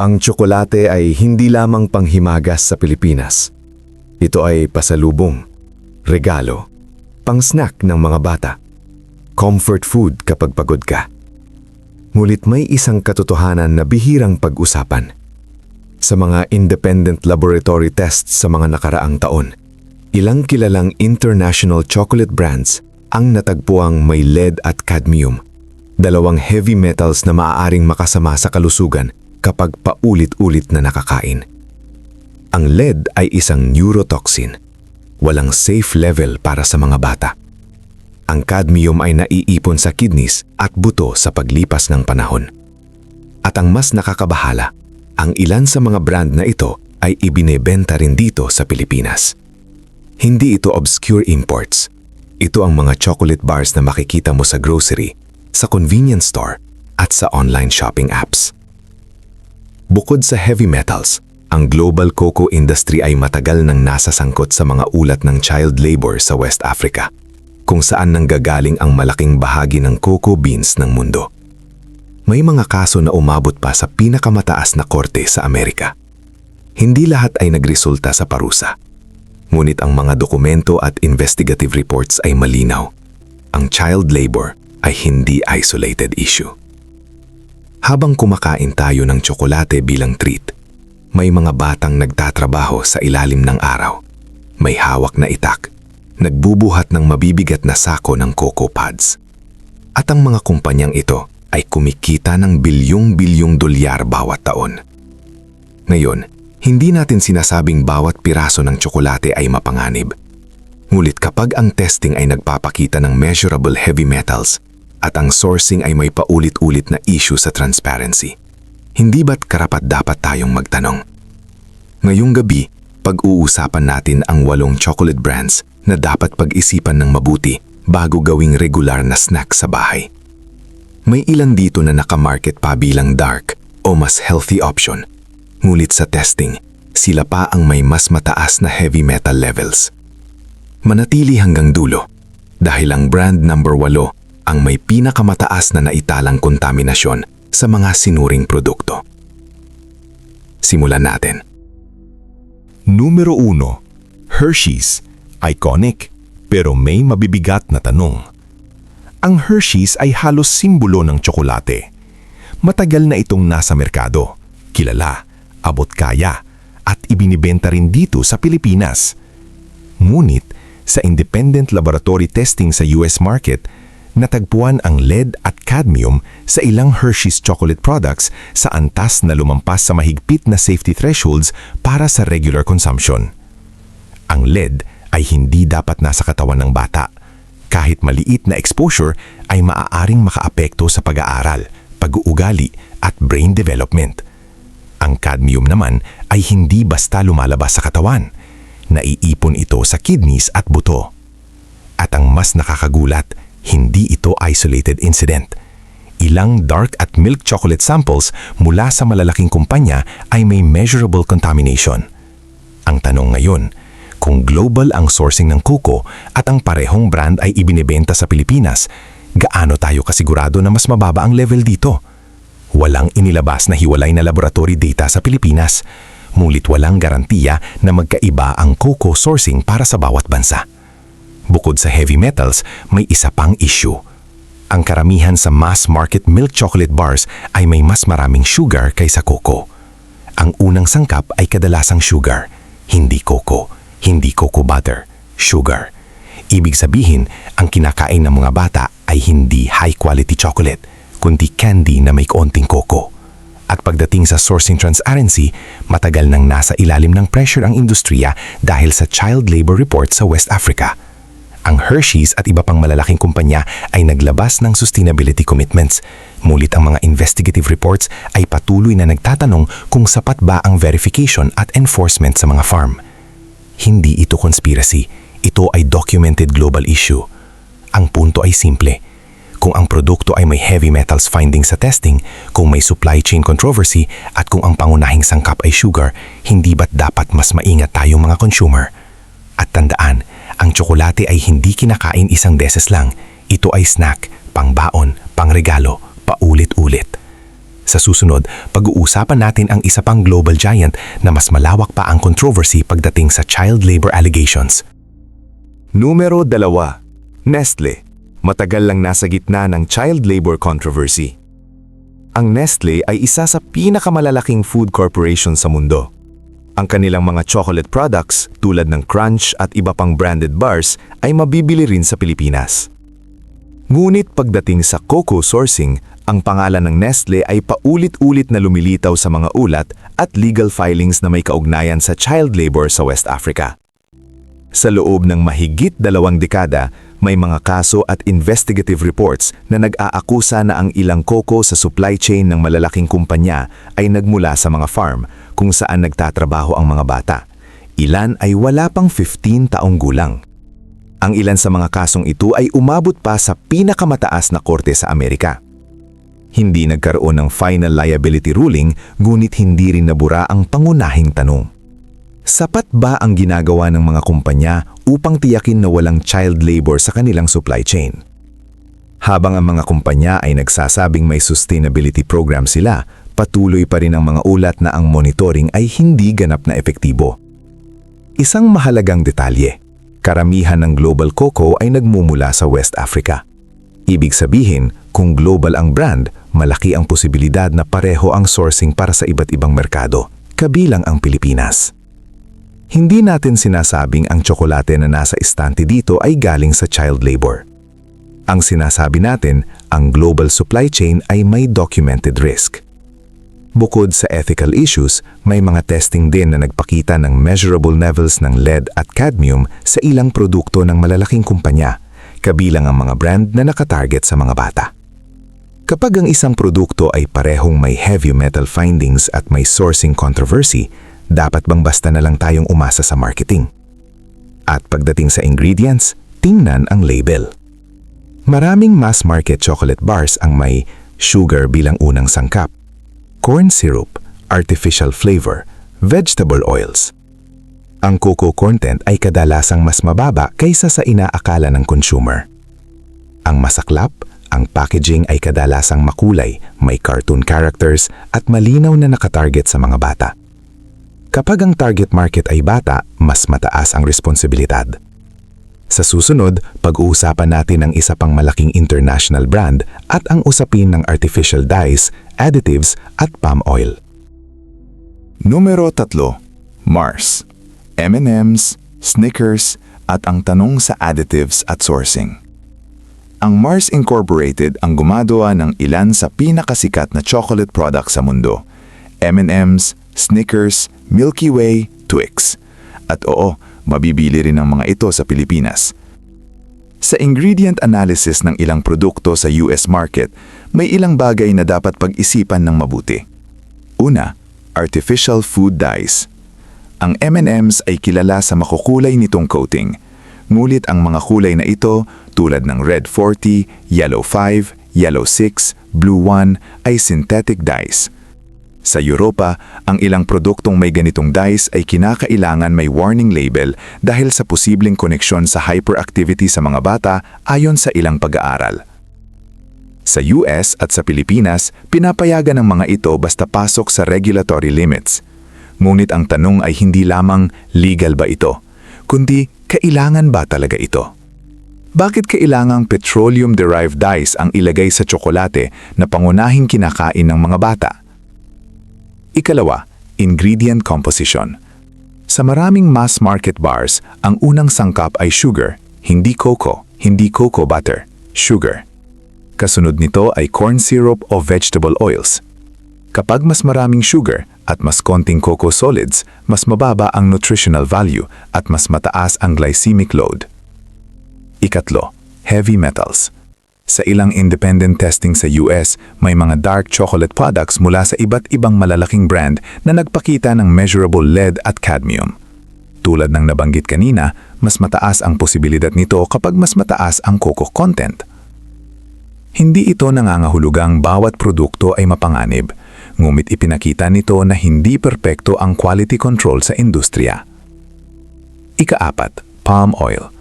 Ang tsokolate ay hindi lamang panghimagas sa Pilipinas. Ito ay pasalubong, regalo, pang-snack ng mga bata, comfort food kapag pagod ka. Ngunit may isang katotohanan na bihirang pag-usapan. Sa mga independent laboratory tests sa mga nakaraang taon, ilang kilalang international chocolate brands ang natagpuang may lead at cadmium, dalawang heavy metals na maaaring makasama sa kalusugan kapag paulit-ulit na nakakain. Ang lead ay isang neurotoxin, walang safe level para sa mga bata. Ang cadmium ay naiipon sa kidneys at buto sa paglipas ng panahon. At ang mas nakakabahala, ang ilan sa mga brand na ito ay ibinebenta rin dito sa Pilipinas. Hindi ito obscure imports. Ito ang mga chocolate bars na makikita mo sa grocery, sa convenience store, at sa online shopping apps. Bukod sa heavy metals, ang global cocoa industry ay matagal nang nasasangkot sa mga ulat ng child labor sa West Africa, kung saan nanggagaling ang malaking bahagi ng cocoa beans ng mundo. May mga kaso na umabot pa sa pinakamataas na korte sa Amerika. Hindi lahat ay nagresulta sa parusa. Ngunit ang mga dokumento at investigative reports ay malinaw. Ang child labor ay hindi isolated issue. Habang kumakain tayo ng tsokolate bilang treat, may mga batang nagtatrabaho sa ilalim ng araw. May hawak na itak, nagbubuhat ng mabibigat na sako ng cocoa pods. At ang mga kumpanyang ito ay kumikita ng bilyong-bilyong dolyar bawat taon. Ngayon, hindi natin sinasabing bawat piraso ng tsokolate ay mapanganib. Ngunit kapag ang testing ay nagpapakita ng measurable heavy metals at ang sourcing ay may paulit-ulit na issue sa transparency, hindi ba't karapat-dapat tayong magtanong? Ngayong gabi, pag-uusapan natin ang 8 chocolate brands na dapat pag-isipan ng mabuti bago gawing regular na snack sa bahay. May ilan dito na nakamarket pa bilang dark o mas healthy option. Ngunit sa testing, sila pa ang may mas mataas na heavy metal levels. Manatili hanggang dulo dahil ang brand number 8 ang may pinakamataas na naitalang kontaminasyon sa mga sinuring produkto. Simulan natin. Numero 1, Hershey's. Iconic, pero may mabibigat na tanong. Ang Hershey's ay halos simbolo ng tsokolate. Matagal na itong nasa merkado, kilala, abot kaya, at ibinibenta rin dito sa Pilipinas. Ngunit, sa independent laboratory testing sa US market, natagpuan ang lead at cadmium sa ilang Hershey's chocolate products sa antas na lumampas sa mahigpit na safety thresholds para sa regular consumption. Ang lead ay hindi dapat nasa katawan ng bata. Kahit maliit na exposure ay maaaring makaapekto sa pag-aaral, pag-uugali at brain development. Ang cadmium naman ay hindi basta lumalabas sa katawan. Naiipon ito sa kidneys at buto. At ang mas nakakagulat, hindi ito isolated incident. Ilang dark at milk chocolate samples mula sa malalaking kumpanya ay may measurable contamination. Ang tanong ngayon, kung global ang sourcing ng cocoa at ang parehong brand ay ibinebenta sa Pilipinas, gaano tayo kasigurado na mas mababa ang level dito? Walang inilabas na hiwalay na laboratory data sa Pilipinas, ngunit walang garantiya na magkaiba ang cocoa sourcing para sa bawat bansa. Bukod sa heavy metals, may isa pang issue. Ang karamihan sa mass market milk chocolate bars ay may mas maraming sugar kaysa cocoa. Ang unang sangkap ay kadalasang sugar, hindi cocoa butter, sugar. Ibig sabihin, ang kinakain ng mga bata ay hindi high-quality chocolate, kundi candy na may kaunting cocoa. At pagdating sa sourcing transparency, matagal nang nasa ilalim ng pressure ang industriya dahil sa child labor report sa West Africa. Ang Hershey's at iba pang malalaking kumpanya ay naglabas ng sustainability commitments. Ngunit ang mga investigative reports ay patuloy na nagtatanong kung sapat ba ang verification at enforcement sa mga farm. Hindi ito conspiracy, ito ay documented global issue. Ang punto ay simple. Kung ang produkto ay may heavy metals findings sa testing, kung may supply chain controversy, at kung ang pangunahing sangkap ay sugar, hindi ba't dapat mas maingat tayong mga consumer? At tandaan, ang tsokolate ay hindi kinakain isang beses lang. Ito ay snack, pangbaon, pangregalo, paulit-ulit. Sa susunod, pag-uusapan natin ang isa pang global giant na mas malawak pa ang controversy pagdating sa child labor allegations. Numero 2. Nestle. Matagal lang nasa gitna ng child labor controversy. Ang Nestle ay isa sa pinakamalalaking food corporation sa mundo. Ang kanilang mga chocolate products tulad ng Crunch at iba pang branded bars ay mabibili rin sa Pilipinas. Ngunit pagdating sa cocoa sourcing, ang pangalan ng Nestle ay paulit-ulit na lumilitaw sa mga ulat at legal filings na may kaugnayan sa child labor sa West Africa. Sa loob ng mahigit 2 dekada, may mga kaso at investigative reports na nag-aakusa na ang ilang cocoa sa supply chain ng malalaking kumpanya ay nagmula sa mga farm kung saan nagtatrabaho ang mga bata. Ilan ay wala pang 15 taong gulang. Ang ilan sa mga kasong ito ay umabot pa sa pinakamataas na korte sa Amerika. Hindi nagkaroon ng final liability ruling, ngunit hindi rin nabura ang pangunahing tanong. Sapat ba ang ginagawa ng mga kumpanya upang tiyakin na walang child labor sa kanilang supply chain? Habang ang mga kumpanya ay nagsasabing may sustainability program sila, patuloy pa rin ang mga ulat na ang monitoring ay hindi ganap na epektibo. Isang mahalagang detalye, karamihan ng global cocoa ay nagmumula sa West Africa. Ibig sabihin, kung global ang brand, malaki ang posibilidad na pareho ang sourcing para sa iba't ibang merkado, kabilang ang Pilipinas. Hindi natin sinasabing ang tsokolate na nasa estante dito ay galing sa child labor. Ang sinasabi natin, ang global supply chain ay may documented risk. Bukod sa ethical issues, may mga testing din na nagpakita ng measurable levels ng lead at cadmium sa ilang produkto ng malalaking kumpanya, kabilang ang mga brand na nakatarget sa mga bata. Kapag ang isang produkto ay parehong may heavy metal findings at may sourcing controversy, dapat bang basta na lang tayong umasa sa marketing? At pagdating sa ingredients, tingnan ang label. Maraming mass market chocolate bars ang may sugar bilang unang sangkap, corn syrup, artificial flavor, vegetable oils. Ang cocoa content ay kadalasang mas mababa kaysa sa inaakala ng consumer. Ang masaklap, ang packaging ay kadalasang makulay, may cartoon characters at malinaw na nakatarget sa mga bata. Kapag ang target market ay bata, mas mataas ang responsibilidad. Sa susunod, pag-uusapan natin ang isa pang malaking international brand at ang usapin ng artificial dyes, additives at palm oil. Numero 3. Mars, M&M's, Snickers at ang tanong sa additives at sourcing. Ang Mars Incorporated ang gumagawa ng ilan sa pinakasikat na chocolate products sa mundo. M&M's, Snickers, Milky Way, Twix. At oo, mabibili rin ang mga ito sa Pilipinas. Sa ingredient analysis ng ilang produkto sa US market, may ilang bagay na dapat pag-isipan ng mabuti. Una, artificial food dyes. Ang M&M's ay kilala sa makukulay nitong coating. Ngunit ang mga kulay na ito, tulad ng Red 40, Yellow 5, Yellow 6, Blue 1, ay synthetic dyes. Sa Europa, ang ilang produktong may ganitong dyes ay kinakailangan may warning label dahil sa posibleng koneksyon sa hyperactivity sa mga bata ayon sa ilang pag-aaral. Sa US at sa Pilipinas, pinapayagan ng mga ito basta pasok sa regulatory limits. Ngunit ang tanong ay hindi lamang legal ba ito, kundi kailangan ba talaga ito? Bakit kailangang petroleum-derived dyes ang ilagay sa tsokolate na pangunahing kinakain ng mga bata? Ikalawa, ingredient composition. Sa maraming mass market bars, ang unang sangkap ay sugar, hindi cocoa butter, sugar. Kasunod nito ay corn syrup o vegetable oils. Kapag mas maraming sugar at mas konting cocoa solids, mas mababa ang nutritional value at mas mataas ang glycemic load. Ikatlo, heavy metals. Sa ilang independent testing sa US, may mga dark chocolate products mula sa iba't ibang malalaking brand na nagpakita ng measurable lead at cadmium. Tulad ng nabanggit kanina, mas mataas ang posibilidad nito kapag mas mataas ang cocoa content. Hindi ito nangangahulugang bawat produkto ay mapanganib, ngunit ipinakita nito na hindi perpekto ang quality control sa industriya. Ika-4, palm oil.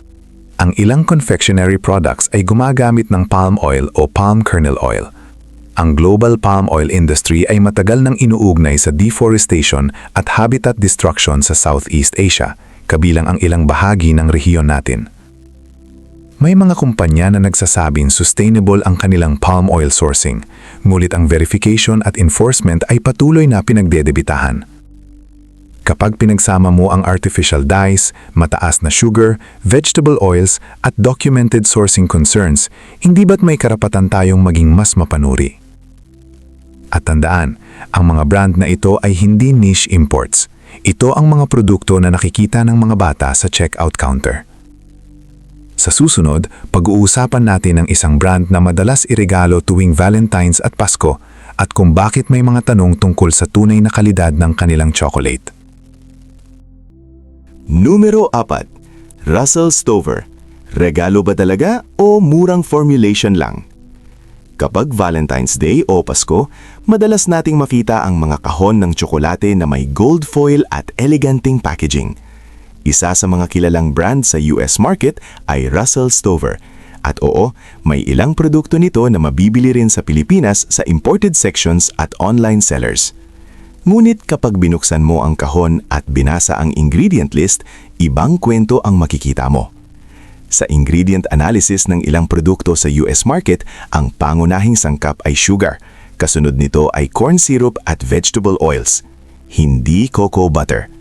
Ang ilang confectionery products ay gumagamit ng palm oil o palm kernel oil. Ang global palm oil industry ay matagal nang inuugnay sa deforestation at habitat destruction sa Southeast Asia, kabilang ang ilang bahagi ng rehiyon natin. May mga kumpanya na nagsasabing sustainable ang kanilang palm oil sourcing, ngunit ang verification at enforcement ay patuloy na pinagdedebitahan. Kapag pinagsama mo ang artificial dyes, mataas na sugar, vegetable oils at documented sourcing concerns, hindi ba't may karapatan tayong maging mas mapanuri? At tandaan, ang mga brand na ito ay hindi niche imports. Ito ang mga produkto na nakikita ng mga bata sa checkout counter. Sa susunod, pag-uusapan natin ang isang brand na madalas iregalo tuwing Valentine's at Pasko at kung bakit may mga tanong tungkol sa tunay na kalidad ng kanilang chocolate. Numero 4. Russell Stover. Regalo ba talaga o murang formulation lang? Kapag Valentine's Day o Pasko, madalas nating makita ang mga kahon ng tsokolate na may gold foil at eleganting packaging. Isa sa mga kilalang brand sa US market ay Russell Stover. At oo, may ilang produkto nito na mabibili rin sa Pilipinas sa imported sections at online sellers. Ngunit kapag binuksan mo ang kahon at binasa ang ingredient list, ibang kwento ang makikita mo. Sa ingredient analysis ng ilang produkto sa US market, ang pangunahing sangkap ay sugar. Kasunod nito ay corn syrup at vegetable oils, hindi cocoa butter.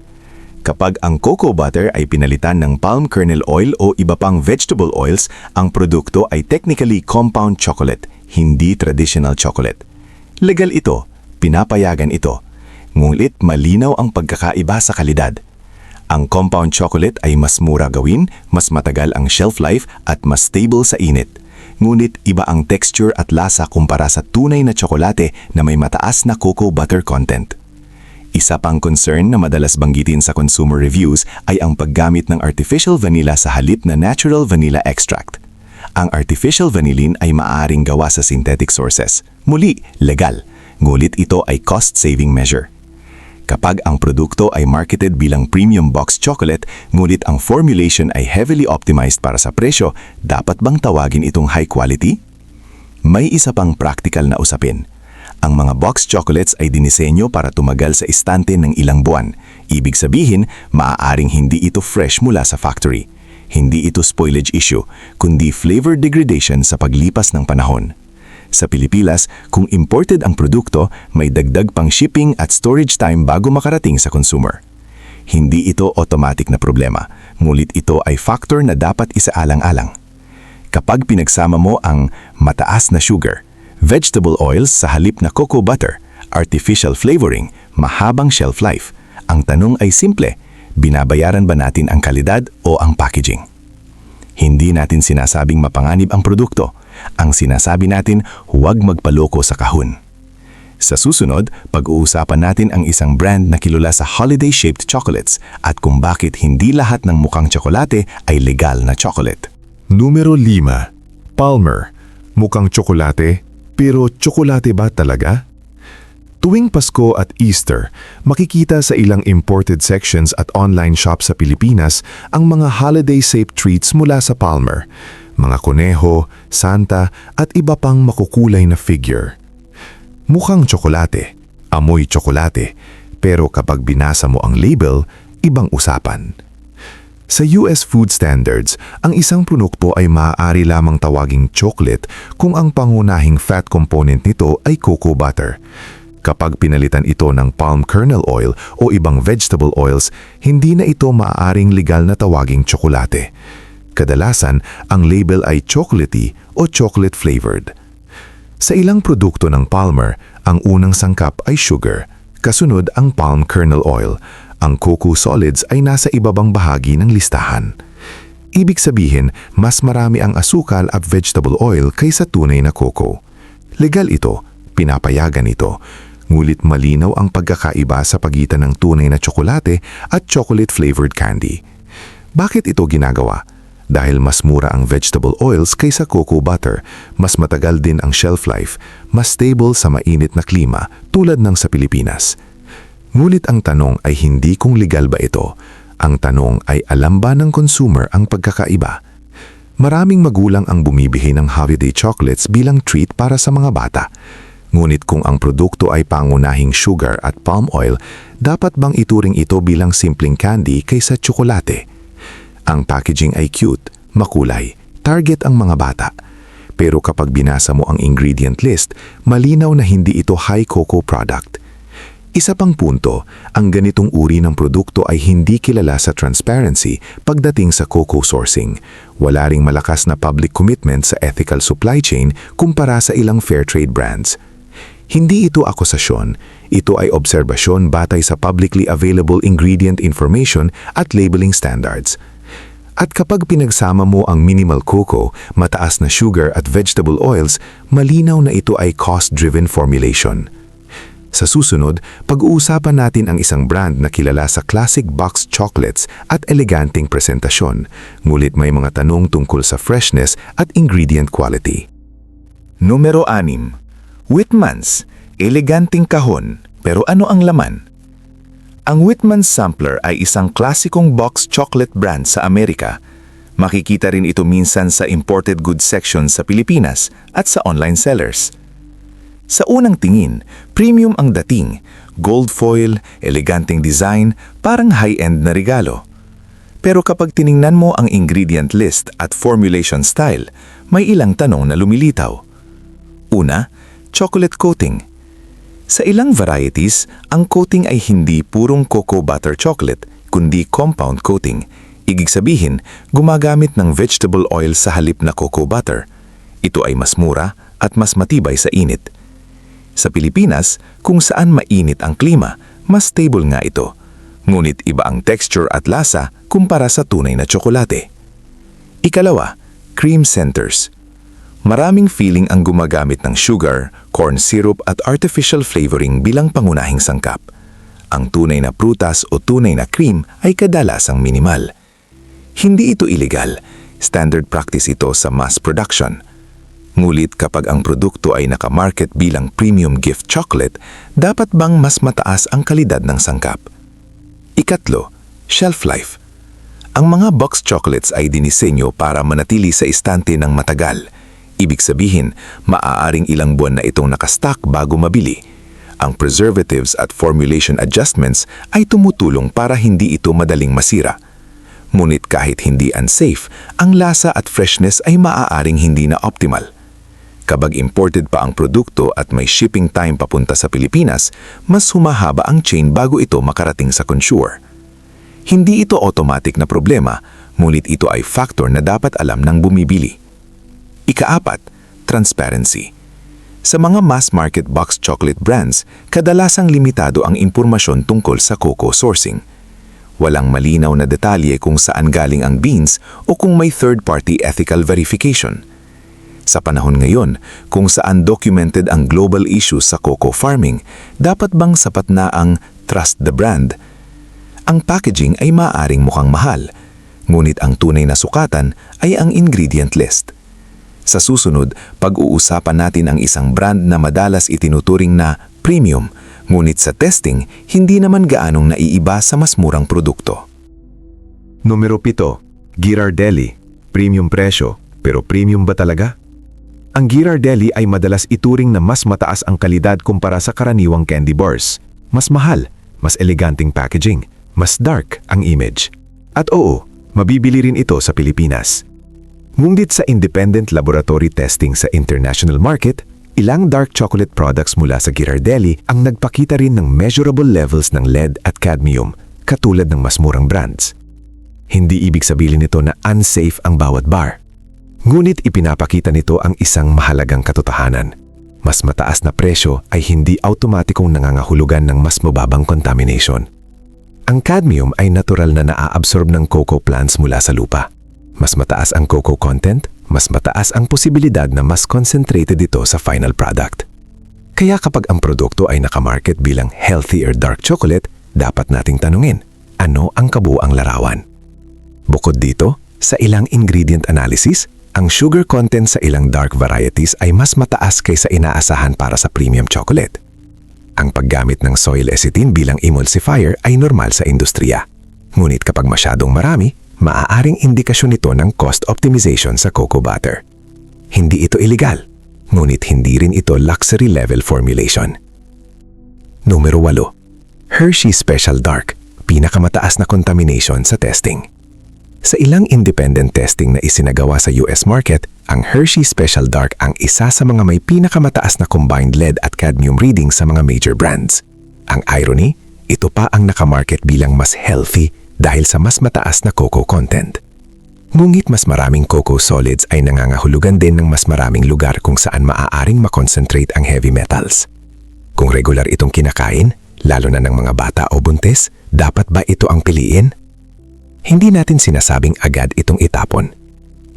Kapag ang cocoa butter ay pinalitan ng palm kernel oil o iba pang vegetable oils, ang produkto ay technically compound chocolate, hindi traditional chocolate. Legal ito, pinapayagan ito. Ngunit malinaw ang pagkakaiba sa kalidad. Ang compound chocolate ay mas mura gawin, mas matagal ang shelf life at mas stable sa init. Ngunit iba ang texture at lasa kumpara sa tunay na tsokolate na may mataas na cocoa butter content. Isa pang concern na madalas banggitin sa consumer reviews ay ang paggamit ng artificial vanilla sa halip na natural vanilla extract. Ang artificial vanillin ay maaaring gawa sa synthetic sources. Muli, legal. Ngunit ito ay cost-saving measure. Kapag ang produkto ay marketed bilang premium box chocolate, ngunit ang formulation ay heavily optimized para sa presyo, dapat bang tawagin itong high quality? May isa pang practical na usapin. Ang mga box chocolates ay dinisenyo para tumagal sa istante ng ilang buwan. Ibig sabihin, maaaring hindi ito fresh mula sa factory. Hindi ito spoilage issue, kundi flavor degradation sa paglipas ng panahon. Sa Pilipinas, kung imported ang produkto, may dagdag pang shipping at storage time bago makarating sa consumer. Hindi ito automatic na problema, ngunit ito ay factor na dapat isaalang-alang. Kapag pinagsama mo ang mataas na sugar, vegetable oils sa halip na cocoa butter, artificial flavoring, mahabang shelf life, ang tanong ay simple, binabayaran ba natin ang kalidad o ang packaging? Hindi natin sinasabing mapanganib ang produkto. Ang sinasabi natin, huwag magpaloko sa kahon. Sa susunod, pag-uusapan natin ang isang brand na kilala sa holiday-shaped chocolates at kung bakit hindi lahat ng mukhang tsokolate ay legal na chocolate. Numero 5. Palmer. Mukhang tsokolate, pero tsokolate ba talaga? Tuwing Pasko at Easter, makikita sa ilang imported sections at online shops sa Pilipinas ang mga holiday-shaped treats mula sa Palmer. Mga kuneho, Santa at iba pang makukulay na figure. Mukhang tsokolate, amoy tsokolate, pero kapag binasa mo ang label, ibang usapan. Sa US food standards, ang isang produkto ay maaari lamang tawaging chocolate kung ang pangunahing fat component nito ay cocoa butter. Kapag pinalitan ito ng palm kernel oil o ibang vegetable oils, hindi na ito maaaring legal na tawaging tsokolate. Kadalasan, ang label ay chocolatey o chocolate flavored. Sa ilang produkto ng Palmer, ang unang sangkap ay sugar, kasunod ang palm kernel oil. Ang cocoa solids ay nasa ibabang bahagi ng listahan. Ibig sabihin, mas marami ang asukal at vegetable oil kaysa tunay na cocoa. Legal ito, pinapayagan ito, ngulit malinaw ang pagkakaiba sa pagitan ng tunay na tsokolate at chocolate-flavored candy. Bakit ito ginagawa? Dahil mas mura ang vegetable oils kaysa cocoa butter, mas matagal din ang shelf life, mas stable sa mainit na klima tulad ng sa Pilipinas. Ngunit ang tanong ay hindi kung legal ba ito. Ang tanong ay alam ba ng consumer ang pagkakaiba? Maraming magulang ang bumibihi ng holiday chocolates bilang treat para sa mga bata. Ngunit kung ang produkto ay pangunahing sugar at palm oil, dapat bang ituring ito bilang simpleng candy kaysa tsokolate? Ang packaging ay cute, makulay, target ang mga bata. Pero kapag binasa mo ang ingredient list, malinaw na hindi ito high cocoa product. Isa pang punto, ang ganitong uri ng produkto ay hindi kilala sa transparency pagdating sa cocoa sourcing. Wala ring malakas na public commitment sa ethical supply chain kumpara sa ilang fair trade brands. Hindi ito akusasyon, ito ay obserbasyon batay sa publicly available ingredient information at labeling standards. At kapag pinagsama mo ang minimal cocoa, mataas na sugar at vegetable oils, malinaw na ito ay cost-driven formulation. Sa susunod, pag-uusapan natin ang isang brand na kilala sa classic box chocolates at eleganteng presentasyon, ngulit may mga tanong tungkol sa freshness at ingredient quality. Numero 6. Whitman's, eleganteng kahon, pero ano ang laman? Ang Whitman's Sampler ay isang klasikong box chocolate brand sa Amerika. Makikita rin ito minsan sa imported goods section sa Pilipinas at sa online sellers. Sa unang tingin, premium ang dating, gold foil, eleganteng design, parang high-end na regalo. Pero kapag tiningnan mo ang ingredient list at formulation style, may ilang tanong na lumilitaw. Una, chocolate coating. Sa ilang varieties, ang coating ay hindi purong cocoa butter chocolate, kundi compound coating. Ibig sabihin, gumagamit ng vegetable oil sa halip na cocoa butter. Ito ay mas mura at mas matibay sa init. Sa Pilipinas, kung saan mainit ang klima, mas stable nga ito. Ngunit iba ang texture at lasa kumpara sa tunay na tsokolate. Ikalawa, cream centers. Maraming feeling ang gumagamit ng sugar, corn syrup at artificial flavoring bilang pangunahing sangkap. Ang tunay na prutas o tunay na cream ay kadalasang minimal. Hindi ito illegal, standard practice ito sa mass production. Ngulit kapag ang produkto ay nakamarket bilang premium gift chocolate, dapat bang mas mataas ang kalidad ng sangkap? Ikatlo, shelf life. Ang mga box chocolates ay dinisenyo para manatili sa istante ng matagal. Ibig sabihin, maaaring ilang buwan na itong nakastock bago mabili. Ang preservatives at formulation adjustments ay tumutulong para hindi ito madaling masira. Ngunit kahit hindi unsafe, ang lasa at freshness ay maaaring hindi na optimal. Kapag imported pa ang produkto at may shipping time papunta sa Pilipinas, mas humahaba ang chain bago ito makarating sa consumer. Hindi ito automatic na problema, ngunit ito ay factor na dapat alam ng bumibili. Ikaapat, transparency. Sa mga mass market box chocolate brands, kadalasang limitado ang impormasyon tungkol sa cocoa sourcing. Walang malinaw na detalye kung saan galing ang beans o kung may third-party ethical verification. Sa panahon ngayon, kung saan documented ang global issues sa cocoa farming, dapat bang sapat na ang trust the brand? Ang packaging ay maaaring mukhang mahal, ngunit ang tunay na sukatan ay ang ingredient list. Sa susunod, pag-uusapan natin ang isang brand na madalas itinuturing na premium, ngunit sa testing, hindi naman gaanong naiiba sa mas murang produkto. Numero 7. Ghirardelli. Premium presyo, pero premium ba talaga? Ang Ghirardelli ay madalas ituring na mas mataas ang kalidad kumpara sa karaniwang candy bars. Mas mahal, mas eleganteng packaging, mas dark ang image. At oo, mabibili rin ito sa Pilipinas. Ngunit sa independent laboratory testing sa international market, ilang dark chocolate products mula sa Ghirardelli ang nagpakita rin ng measurable levels ng lead at cadmium, katulad ng mas murang brands. Hindi ibig sabihin nito na unsafe ang bawat bar. Ngunit ipinapakita nito ang isang mahalagang katotohanan. Mas mataas na presyo ay hindi automatikong nangangahulugan ng mas mababang contamination. Ang cadmium ay natural na naaabsorb ng cocoa plants mula sa lupa. Mas mataas ang cocoa content, mas mataas ang posibilidad na mas concentrated ito sa final product. Kaya kapag ang produkto ay nakamarket bilang healthy or dark chocolate, dapat nating tanungin, ano ang kabuuang larawan? Bukod dito, sa ilang ingredient analysis, ang sugar content sa ilang dark varieties ay mas mataas kaysa inaasahan para sa premium chocolate. Ang paggamit ng soy lecithin bilang emulsifier ay normal sa industriya. Ngunit kapag masyadong marami, maaaring indikasyon ito ng cost optimization sa cocoa butter. Hindi ito illegal, ngunit hindi rin ito luxury level formulation. Numero 8. Hershey Special Dark, pinakamataas na contamination sa testing. Sa ilang independent testing na isinagawa sa US market, ang Hershey Special Dark ang isa sa mga may pinakamataas na combined lead at cadmium readings sa mga major brands. Ang irony, ito pa ang nakamarket bilang mas healthy dahil sa mas mataas na cocoa content. Ngunit mas maraming cocoa solids ay nangangahulugan din ng mas maraming lugar kung saan maaaring makonsentrate ang heavy metals. Kung regular itong kinakain, lalo na ng mga bata o buntis, dapat ba ito ang piliin? Hindi natin sinasabing agad itong itapon.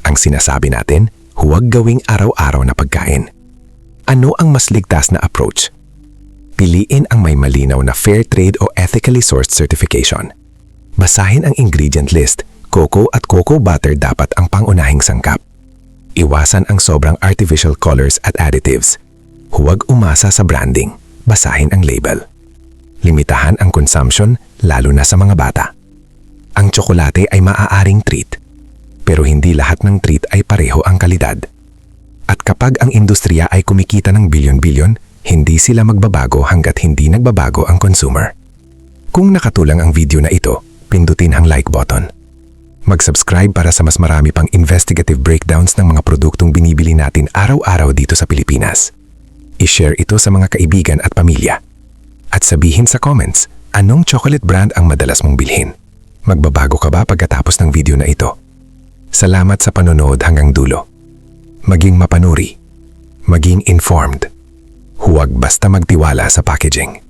Ang sinasabi natin, huwag gawing araw-araw na pagkain. Ano ang mas ligtas na approach? Piliin ang may malinaw na fair trade o ethically sourced certification. Basahin ang ingredient list, cocoa at cocoa butter dapat ang pangunahing sangkap. Iwasan ang sobrang artificial colors at additives. Huwag umasa sa branding, basahin ang label. Limitahan ang consumption, lalo na sa mga bata. Ang tsokolate ay maaaring treat, pero hindi lahat ng treat ay pareho ang kalidad. At kapag ang industriya ay kumikita ng bilyon-bilyon, hindi sila magbabago hanggat hindi nagbabago ang consumer. Kung nakatulang ang video na ito, pindutin ang like button. Mag-subscribe para sa mas marami pang investigative breakdowns ng mga produktong binibili natin araw-araw dito sa Pilipinas. I-share ito sa mga kaibigan at pamilya. At sabihin sa comments, anong chocolate brand ang madalas mong bilhin? Magbabago ka ba pagkatapos ng video na ito? Salamat sa panonood hanggang dulo. Maging mapanuri. Maging informed. Huwag basta magtiwala sa packaging.